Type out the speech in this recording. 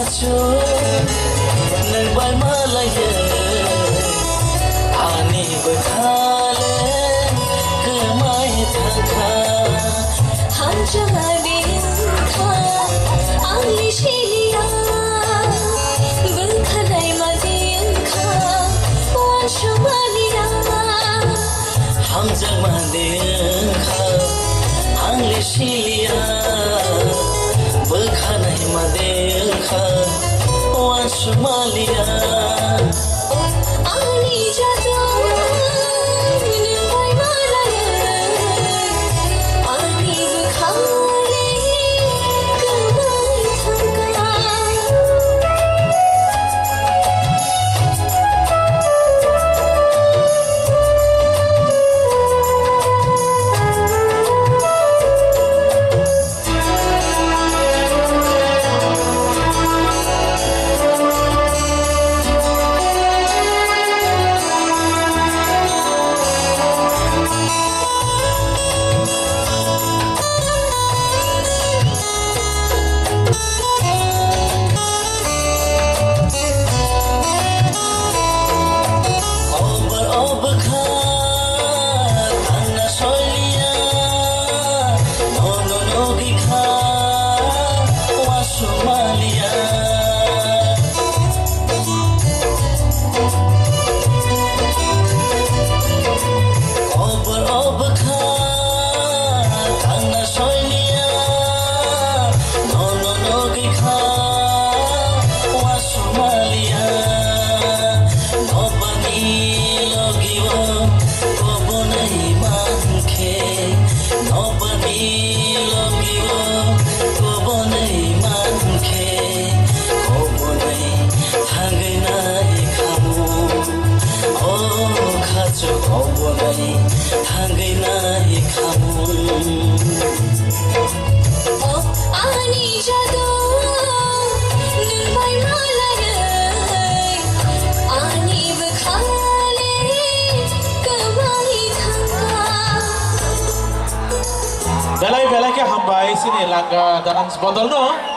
खाचो नोंबाय मालायो आंनिबो खाले गोमाय थाखा हामजाङा बेखा आंनि सिलिया बोखानाय मादेखा वासुमालिया हामजाङा बेखा आंनि सिलिया बोखानाय मादेखा वासुमालिया आंनि जादु नोंबाय मालायो आंनिबो खाले गोमाय थाखा थांगैनाय खामुन आंनि जादु नोंबाय मालायो आंनिबो खाले गोमाय थाखा Belai-belai ke hamba sini langga dan bondol no.